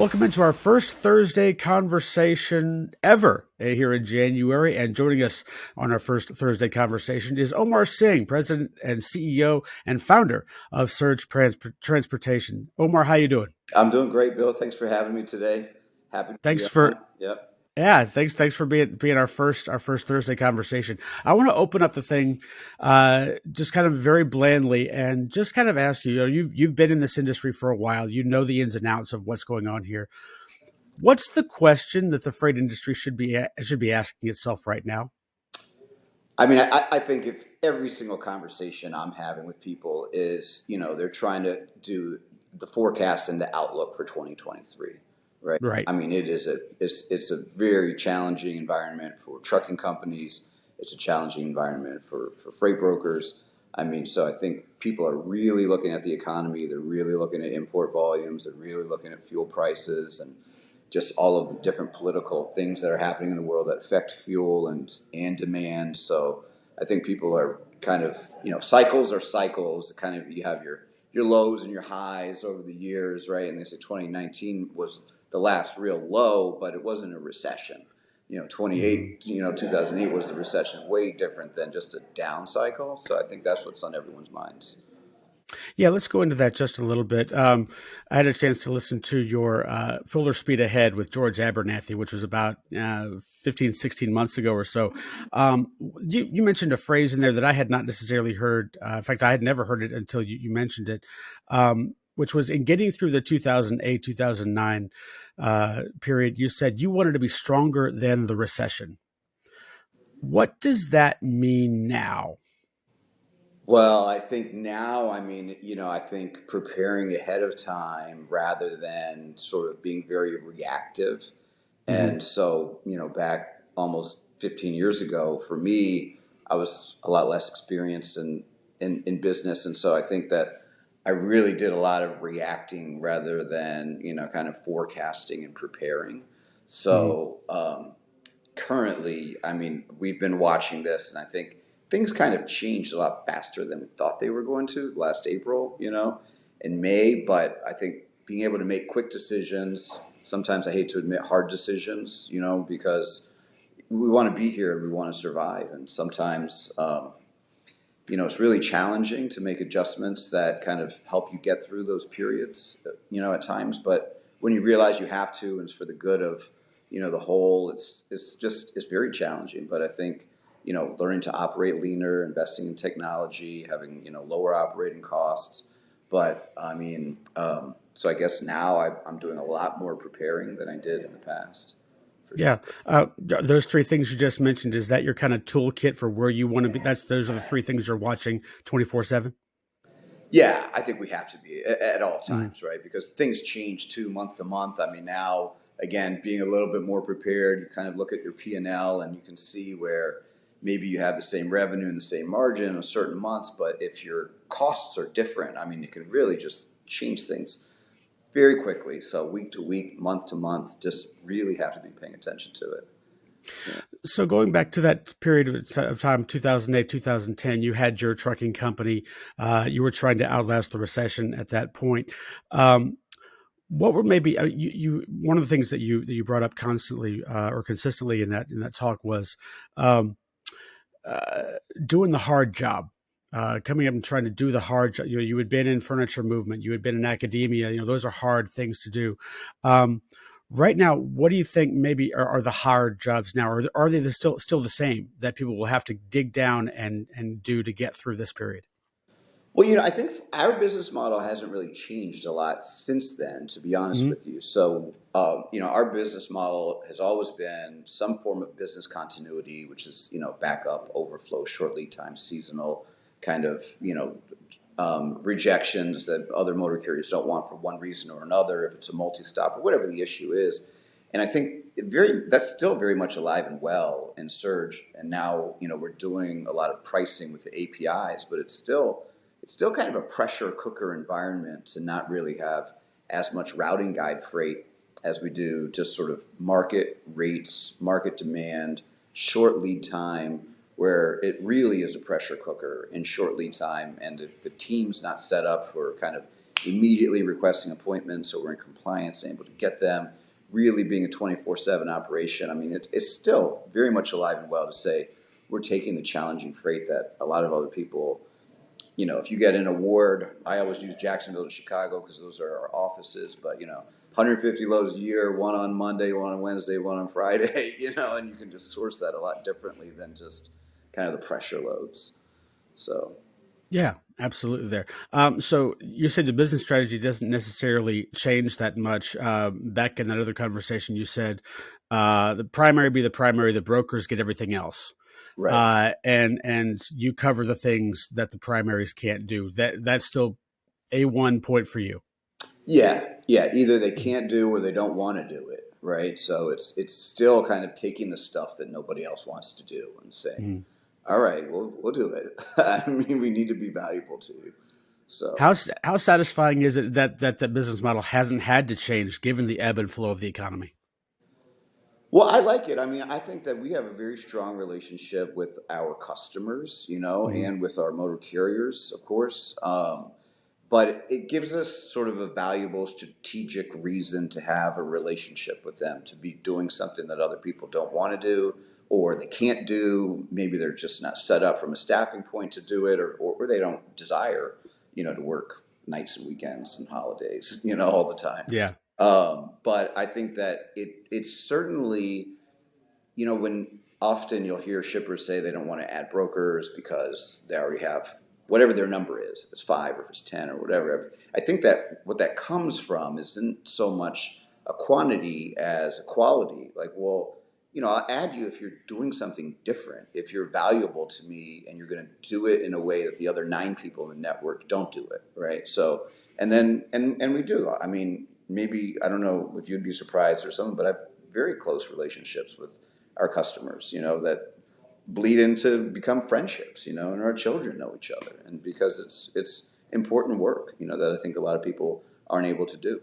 Welcome into our first Thursday conversation ever here in January. And joining us on our first Thursday conversation is Omar Singh, President and CEO and founder of Surge Transportation. Omar, how you doing? I'm doing great, Bill. Thanks for having me today. Happy to be Thanks on. for Yep. Yeah, thanks for being our first Thursday conversation. I want to open up the thing, just kind of very blandly, and just kind of ask you. You've been in this industry for a while. You know the ins and outs of what's going on here. What's the question that the freight industry should be asking itself right now? I mean, I think if every single conversation I'm having with people is, they're trying to do the forecast and the outlook for 2023, right? Right. I mean, it's a very challenging environment for trucking companies. It's a challenging environment for freight brokers. I mean, so I think people are really looking at the economy. They're really looking at import volumes. They're really looking at fuel prices and just all of the different political things that are happening in the world that affect fuel and demand. So I think people are kind of, cycles are cycles. Kind of you have your lows and your highs over the years, right? And they say 2019 was the last real low, but it wasn't a recession. 28, 2008 was the recession, way different than just a down cycle. So I think that's what's on everyone's minds. Yeah, let's go into that just a little bit. I had a chance to listen to your Fuller Speed Ahead with George Abernathy, which was about 15, 16 months ago or so. You mentioned a phrase in there that I had not necessarily heard. In fact, I had never heard it until you mentioned it, which was in getting through the 2008, 2009 period, you said you wanted to be stronger than the recession. What does that mean now? Well, I think now, I mean, I think preparing ahead of time rather than sort of being very reactive. Hmm. And so, back almost 15 years ago, for me, I was a lot less experienced in business. And so I think that I really did a lot of reacting rather than, kind of forecasting and preparing. Hmm. So, currently, I mean, we've been watching this, and I think things kind of changed a lot faster than we thought they were going to last April, in May. But I think being able to make quick decisions, sometimes I hate to admit hard decisions, because we want to be here and we want to survive. And sometimes, it's really challenging to make adjustments that kind of help you get through those periods, at times. But when you realize you have to, and it's for the good of, the whole, it's very challenging. But I think, learning to operate leaner, investing in technology, having, lower operating costs. But I mean, so I guess now I'm doing a lot more preparing than I did in the past, for Yeah, sure. those three things you just mentioned, is that your kind of toolkit for where you want to be? Those are the three things you're watching 24/7. Yeah, I think we have to be at all Mm. times, right? Because things change too month to month. I mean, now again, being a little bit more prepared, you kind of look at your P&L and you can see where maybe you have the same revenue and the same margin in certain months, but if your costs are different, I mean, it can really just change things very quickly. So week to week, month to month, just really have to be paying attention to it. Yeah. So going back to that period of time, 2008, 2010, you had your trucking company. You were trying to outlast the recession at that point. Um, what were maybe one of the things that you brought up constantly or consistently in that talk was um, uh, doing the hard job, coming up and trying to do the hard job. You had been in furniture movement, you had been in academia. Those are hard things to do. Um, right now, what do you think maybe are the hard jobs now, or are they still the same that people will have to dig down and do to get through this period? Well, I think our business model hasn't really changed a lot since then, to be honest Hmm. with you. So, our business model has always been some form of business continuity, which is, backup, overflow, short lead time, seasonal kind of, rejections that other motor carriers don't want for one reason or another, if it's a multi-stop or whatever the issue is. And I think that's still very much alive and well in Surge. And now, we're doing a lot of pricing with the APIs, but it's still kind of a pressure cooker environment to not really have as much routing guide freight as we do just sort of market rates, market demand, short lead time, where it really is a pressure cooker in short lead time, and the team's not set up for kind of immediately requesting appointments so we're in compliance and able to get them, really being a 24/7 operation. I mean, it's still very much alive and well to say we're taking the challenging freight that a lot of other people, if you get an award, I always use Jacksonville to Chicago because those are our offices, but 150 loads a year, one on Monday, one on Wednesday, one on Friday, and you can just source that a lot differently than just kind of the pressure loads. So, Yeah, absolutely. There. So you said the business strategy doesn't necessarily change that much. Back in that other conversation, you said the primary be the primary, the brokers get everything else, right. and you cover the things that the primaries can't do. That's still a one point for you. Yeah, yeah. Either they Mhm. can't do or they don't want to do it, right? So it's still kind of taking the stuff that nobody else wants to do and saying, Mhm. "All right, we'll do it." I mean, we need to be valuable to you. So, How satisfying is it that business model hasn't had to change given the ebb and flow of the economy? well, I like it. I mean, I think that we have a very strong relationship with our customers, Mhm. and with our motor carriers, of course. But it gives us sort of a valuable strategic reason to have a relationship with them, to be doing something that other people don't want to do or they can't do. Maybe they're just not set up from a staffing point to do it, or they don't desire, to work nights and weekends and holidays, all the time. Yeah. But I think that it's certainly, when often you'll hear shippers say they don't want to add brokers because they already have whatever their number is, if it's five or if it's 10 or whatever. I think that what that comes from isn't so much a quantity as a quality. Like, well, I'll add you if you're doing something different, if you're valuable to me and you're going to do it in a way that the other nine people in the network don't do it, right? So, and then, and we do. I mean, maybe, I don't know if you'd be surprised or something, but I've very close relationships with our customers, that bleed into become friendships, and our children know each other, and because it's important work, that I think a lot of people aren't able to do.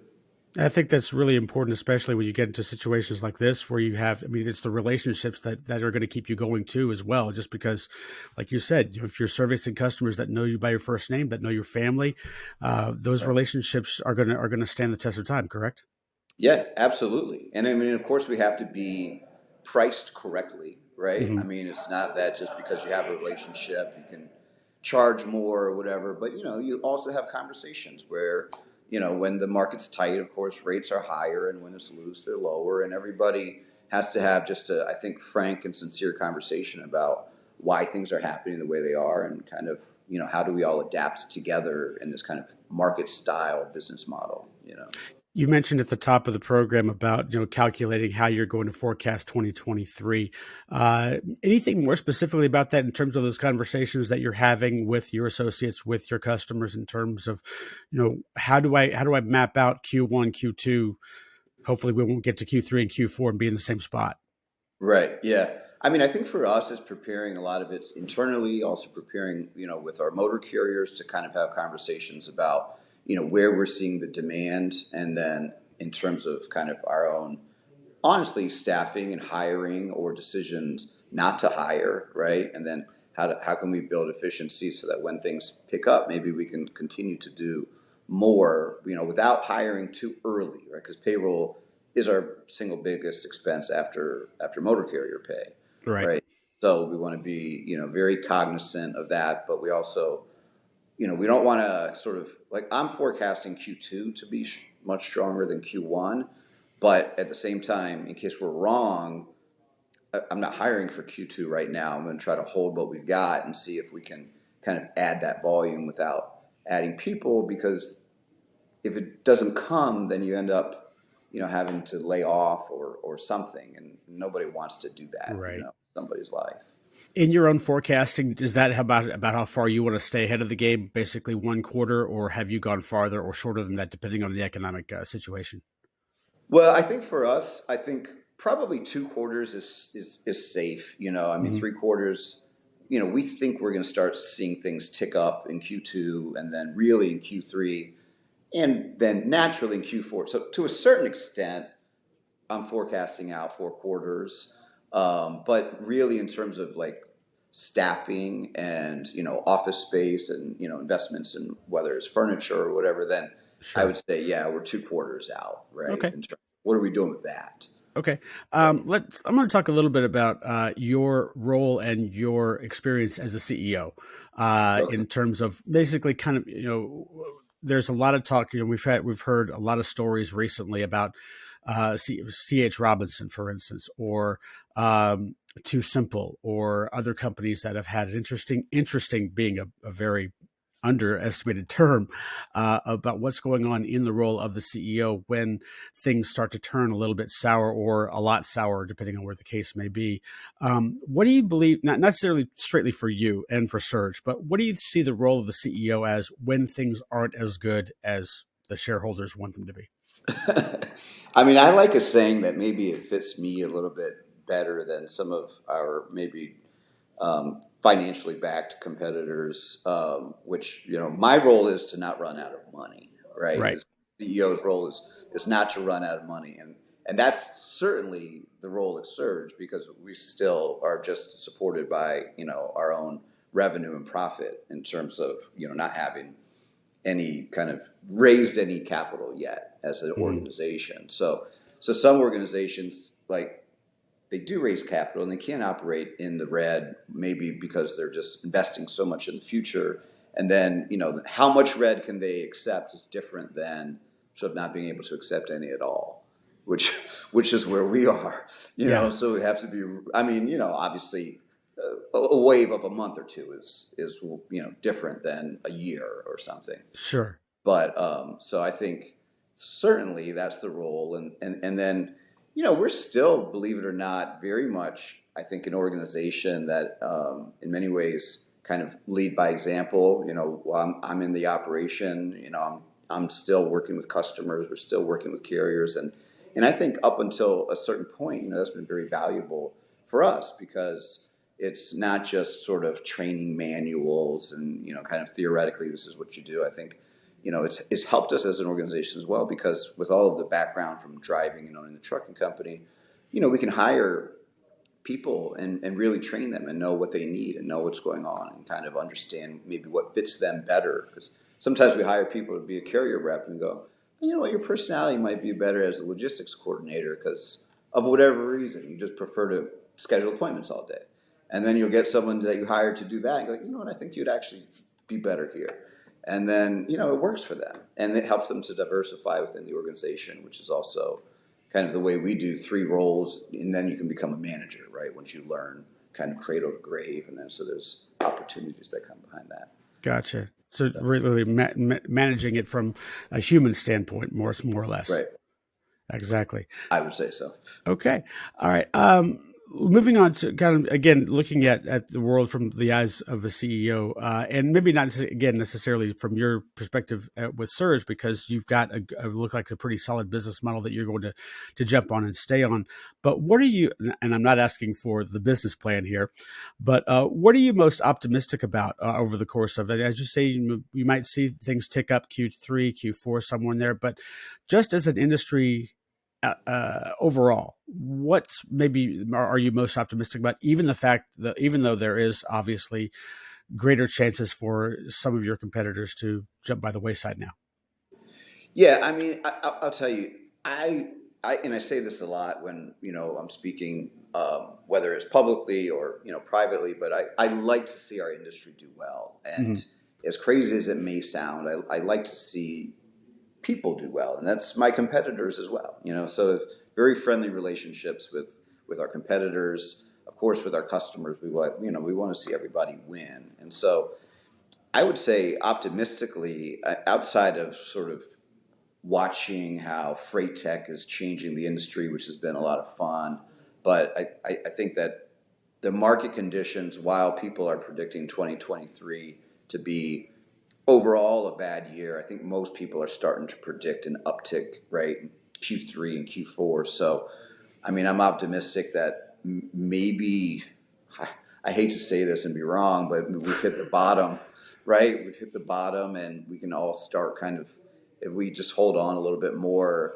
I think that's really important, especially when you get into situations like this where you have, I mean, it's the relationships that are going to keep you going too, as well. Just because, like you said, if you're servicing customers that know you by your first name, that know your family, those Right. relationships are going to stand the test of time. Correct? Yeah, absolutely. And I mean, of course, we have to be priced correctly, right? I Hmm. mean, it's not that just because you have a relationship, you can charge more or whatever, but you also have conversations where, when the market's tight, of course, rates are higher, and when it's loose, they're lower, and everybody has to have just a, I think, frank and sincere conversation about why things are happening the way they are, and kind of, how do we all adapt together in this kind of market style business model. You mentioned at the top of the program about calculating how you're going to forecast 2023. Anything more specifically about that in terms of those conversations that you're having with your associates, with your customers, in terms of how do I map out Q1, Q2? Hopefully, we won't get to Q3 and Q4 and be in the same spot. Right. Yeah. I mean, I think for us, it's preparing a lot of it's internally, also preparing, with our motor carriers to kind of have conversations about, where we're seeing the demand. And then in terms of kind of our own, honestly, staffing and hiring or decisions not to hire, right? And then how can we build efficiency so that when things pick up, maybe we can continue to do more, without hiring too early, right? Because payroll is our single biggest expense after motor carrier pay, Right. right? So we want to be, very cognizant of that, but we also, we don't want to sort of like I'm forecasting Q2 to be much stronger than Q1, but at the same time, in case we're wrong, I'm not hiring for Q2 right now. I'm going to try to hold what we've got and see if we can kind of add that volume without adding people, because if it doesn't come, then you end up, having to lay off or something, and nobody wants to do that, Right. somebody's life. In your own forecasting, is that about how far you want to stay ahead of the game, basically one quarter, or have you gone farther or shorter than that, depending on the economic situation? Well, I think for us, I think probably 2 quarters is safe. I mean, Hmm. 3 quarters. We think we're going to start seeing things tick up in Q2, and then really in Q3, and then naturally in Q4. So to a certain extent, I'm forecasting out 4 quarters. But really, in terms of like staffing and office space and investments in whether it's furniture or whatever, then I Sure. would say, yeah, we're 2 quarters out, right? Okay. In terms, what are we doing with that? Okay. Right. I'm going to talk a little bit about your role and your experience as a CEO Okay. in terms of basically kind of, there's a lot of talk, we've heard a lot of stories recently about CH Robinson, for instance, or Too Simple, or other companies that have had an interesting being a very underestimated term about what's going on in the role of the CEO when things start to turn a little bit sour or a lot sour, depending on where the case may be. What do you believe, not necessarily straightly for you and for Surge, but what do you see the role of the CEO as when things aren't as good as the shareholders want them to be? I mean, I like a saying that maybe it fits me a little bit better than some of our maybe financially backed competitors, which, my role is to not run out of money, right? Right. As CEO's role is not to run out of money. And that's certainly the role at Surge because we still are just supported by, our own revenue and profit in terms of, not having any kind of raised any capital yet as an Mhm. organization. So some organizations like they do raise capital and they can't operate in the red, maybe because they're just investing so much in the future. And then, how much red can they accept is different than sort of not being able to accept any at all, which which is where we are, Yeah. so we have to be, I mean, obviously a wave of a month or two is different than a year or something. Sure. But so I think certainly that's the role, and then we're still, believe it or not, very much I think an organization that in many ways kind of lead by example. While I'm in the operation, I'm still working with customers. We're still working with carriers, and I think up until a certain point, that's been very valuable for us because it's not just sort of training manuals and kind of theoretically this is what you do. I think it's helped us as an organization as well because with all of the background from driving and owning the trucking company, we can hire people and really train them and know what they need and know what's going on and kind of understand maybe what fits them better. Because sometimes we hire people to be a carrier rep and go, you know what, your personality might be better as a logistics coordinator because of whatever reason. You just prefer to schedule appointments all day. And then you'll get someone that you hire to do that and go, you know what, I think you'd actually be better here. And then, it works for them. And it helps them to diversify within the organization, which is also kind of the way we do 3 roles. And then you can become a manager, right? Once you learn kind of cradle to grave. And then so there's opportunities that come behind that. Gotcha. So really managing it from a human standpoint, more or less. Right. Exactly. I would say so. Okay. All right. Moving on to kind of again looking at the world from the eyes of a CEO, and maybe not again necessarily from your perspective with Surge, because you've got a look like a pretty solid business model that you're going to jump on and stay on. But what are you? And I'm not asking for the business plan here, but what are you most optimistic about over the course of it? As you say, you might see things tick up Q3, Q4, somewhere in there, but just as an industry overall, what's maybe are you most optimistic about? Even the fact that even though there is obviously greater chances for some of your competitors to jump by the wayside now. Yeah, I mean, I'll tell you, and I say this a lot when I'm speaking, whether it's publicly or privately, but I like to see our industry do well. Hmm. And as crazy as it may sound, I like to see people do well, and that's my competitors as well. So very friendly relationships with our competitors. Of course, with our customers, we want to see everybody win, and so I would say optimistically, outside of sort of watching how freight tech is changing the industry, which has been a lot of fun. But I think that the market conditions, while people are predicting 2023 to be overall a bad year, I think most people are starting to predict an uptick, right, in Q3 and Q4. So, I mean, I'm optimistic that maybe, I hate to say this and be wrong, but we've hit the bottom, right? We've hit the bottom and we can all start kind of, if we just hold on a little bit more,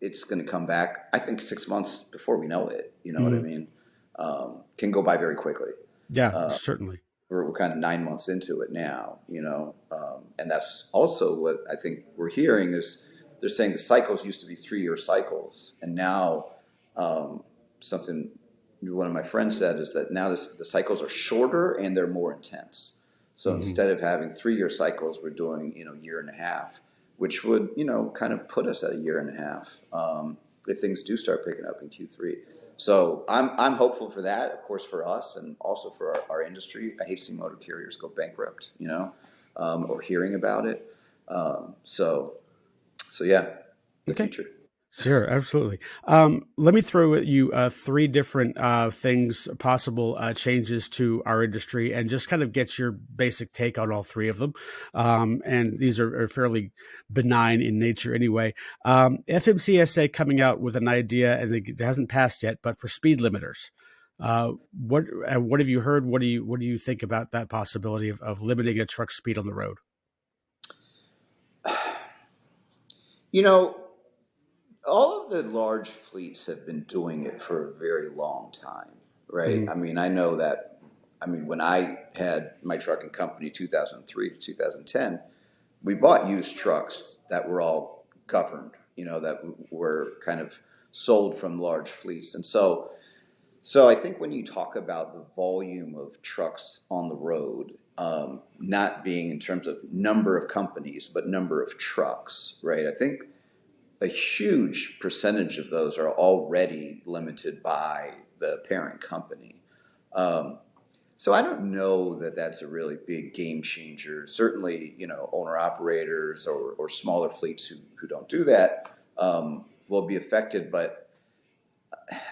it's going to come back. I think 6 months before we know it, you know what I Hmm. mean? Can go by very quickly. Yeah, Uh, certainly. we're kind of 9 months into it now, and that's also what I think we're hearing is they're saying the cycles used to be 3-year cycles, and now something one of my friends said is that now the cycles are shorter and they're more intense. So Hmm. instead of having 3-year cycles, we're doing year and a half, which would kind of put us at a year and a half if things do start picking up in Q3. So I'm hopeful for that, of course, for us and also for our industry. I hate seeing motor carriers go bankrupt, or hearing about it. So yeah, the Okay. future. Sure, absolutely. Let me throw at you three different things, possible changes to our industry, and just kind of get your basic take on all three of them. And these are fairly benign in nature anyway. FMCSA coming out with an idea, and it hasn't passed yet, but for speed limiters. What have you heard? What do you think about that possibility of limiting a truck speed on the road? You know, all of the large fleets have been doing it for a very long time, right? Hmm. I mean, I know that. I mean, when I had my trucking company 2003 to 2010, we bought used trucks that were all governed, that were kind of sold from large fleets. And so I think when you talk about the volume of trucks on the road, not being in terms of number of companies, but number of trucks, right? I think a huge percentage of those are already limited by the parent company. Um, so I don't know that that's a really big game changer. Certainly, owner operators or smaller fleets who don't do that will be affected. But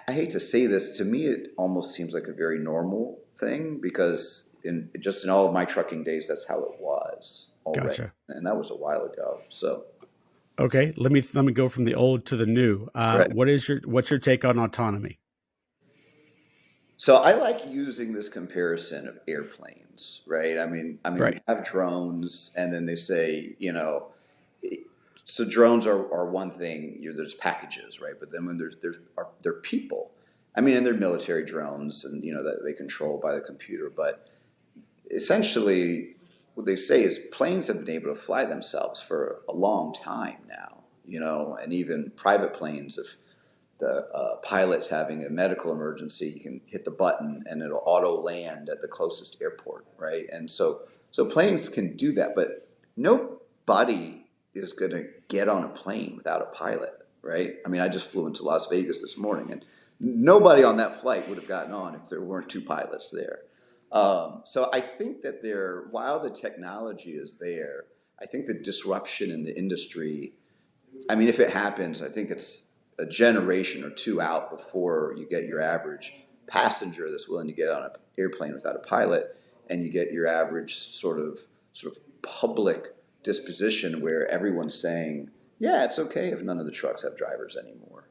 I hate to say this, to me, it almost seems like a very normal thing because in all of my trucking days, that's how it was already, Gotcha. and that was a while ago. So, Okay, let me go from the old to the new. right. What's your take on autonomy? So I like using this comparison of airplanes, right? I mean, we Right. have drones, and then they say, so drones are one thing. There's packages, right? But then when they're people. I mean, and they're military drones, and that they control by the computer. But essentially, what they say is planes have been able to fly themselves for a long time now, and even private planes have the pilot's having a medical emergency, you can hit the button and it'll auto land at the closest airport, right? And so planes can do that, but nobody is going to get on a plane without a pilot, right? I mean, I just flew into Las Vegas this morning, and nobody on that flight would have gotten on if there weren't two pilots there. So I think that while the technology is there, I think the disruption in the industry, I mean, if it happens, I think it's a generation or two out before you get your average passenger that's willing to get on an airplane without a pilot, and you get your average sort of public disposition where everyone's saying, "Yeah, it's okay if none of the trucks have drivers anymore."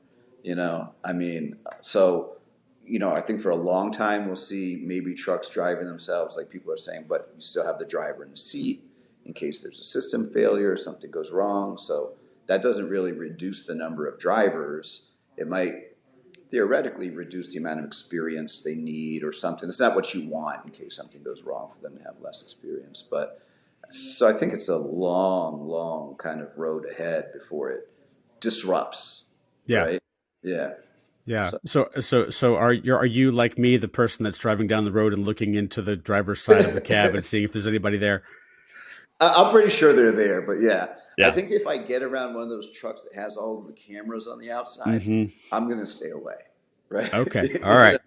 I mean, so I think for a long time we'll see maybe trucks driving themselves, like people are saying, but you still have the driver in the seat in case there's a system failure or something goes wrong. So that doesn't really reduce the number of drivers. It might theoretically reduce the amount of experience they need or something. It's not what you want in case something goes wrong for them to have less experience. But so I think it's a long, long kind of road ahead before it disrupts, Yeah. right? Yeah. Yeah. So So are you like me, the person that's driving down the road and looking into the driver's side of the cab and seeing if there's anybody there? I'm pretty sure they're there, but yeah, I Yeah. think if I get around one of those trucks that has all of the cameras on the outside, Hmm. I'm gonna stay away, right? Okay. All right.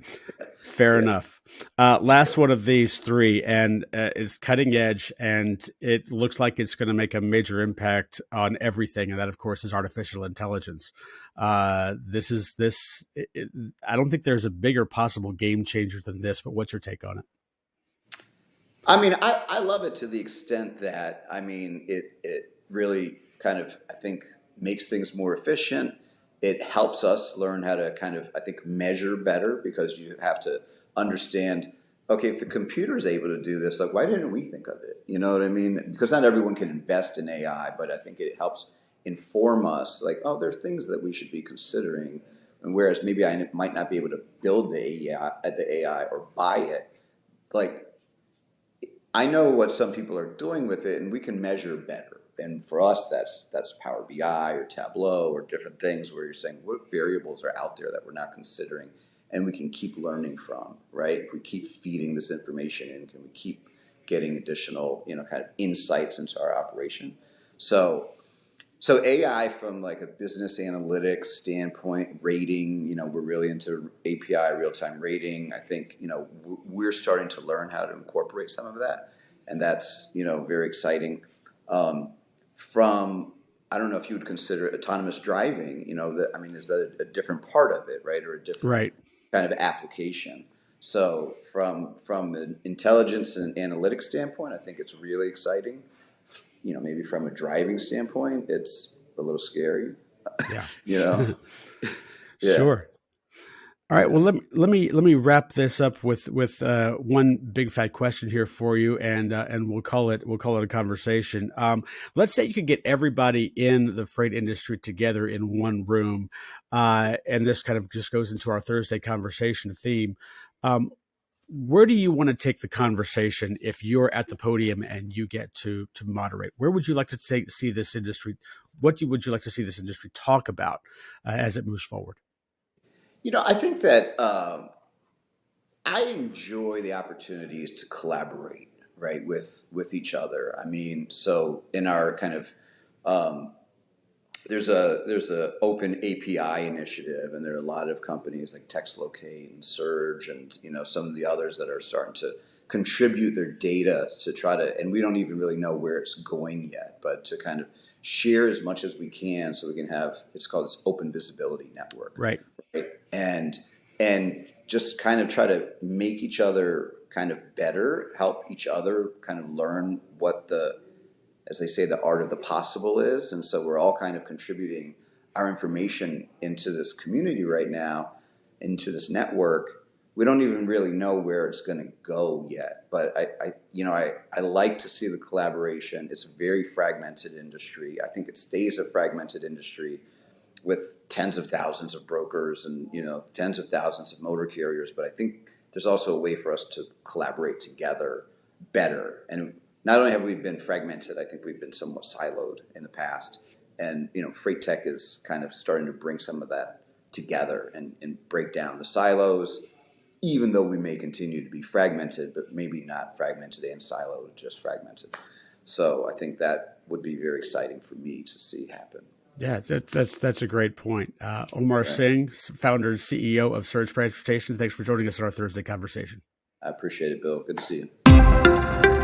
Fair Yeah. enough. Last one of these three, and is cutting edge, and it looks like it's going to make a major impact on everything, and that, of course, is artificial intelligence. This is this. I don't think there's a bigger possible game changer than this. But what's your take on it? I mean, I love it to the extent that I mean it really kind of I think makes things more efficient. It helps us learn how to kind of I think measure better because you have to understand. Okay, if the computer is able to do this, like why didn't we think of it? You know what I mean? Because not everyone can invest in AI, but I think it helps inform us. Like, oh, there's things that we should be considering, and whereas maybe I might not be able to build the AI or buy it, like I know what some people are doing with it, and we can measure better. And for us, that's Power BI or Tableau or different things where you're saying what variables are out there that we're not considering, and we can keep learning from, right? If we keep feeding this information in, can we keep getting additional, kind of insights into our operation? So so AI from like a business analytics standpoint, rating, we're really into API real time rating. I think, we're starting to learn how to incorporate some of that, and that's, very exciting. Um, from I don't know if you would consider autonomous driving, I mean, is that a different part of it, right, or a different Right. kind of application? So from an intelligence and analytics standpoint, I think it's really exciting. Maybe from a driving standpoint, it's a little scary. Yeah. You know, yeah, Sure. All right. yeah. Well, let me wrap this up with one big fat question here for you, and we'll call it a conversation. Let's say you could get everybody in the freight industry together in one room, and this kind of just goes into our Thursday conversation theme. Um, where do you want to take the conversation if you're at the podium and you get to moderate? Where would you like to see this industry? Would you like to see this industry talk about as it moves forward? I think that I enjoy the opportunities to collaborate, right, with each other. I mean, so in our kind of um, there's a open API initiative, and there are a lot of companies like TextLocate and Surge, and some of the others that are starting to contribute their data to try to, and we don't even really know where it's going yet, but to kind of share as much as we can so we can have, it's called this open visibility network, Right. right? And just kind of try to make each other kind of better, help each other kind of learn what the, as they say, the art of the possible is. And so we're all kind of contributing our information into this community right now, into this network. We don't even really know where it's going to go yet, but I like to see the collaboration. It's a very fragmented industry. I think it stays a fragmented industry with tens of thousands of brokers and tens of thousands of motor carriers. But I think there's also a way for us to collaborate together better. And not only have we been fragmented, I think we've been somewhat siloed in the past. And freight tech is kind of starting to bring some of that together and break down the silos, even though we may continue to be fragmented, but maybe not fragmented and siloed, just fragmented. So I think that would be very exciting for me to see happen. Yeah, that's a great point. Omar Right. Singh, founder and CEO of Surge Transportation. Thanks for joining us in our Thursday conversation. I appreciate it, Bill. Good to see you.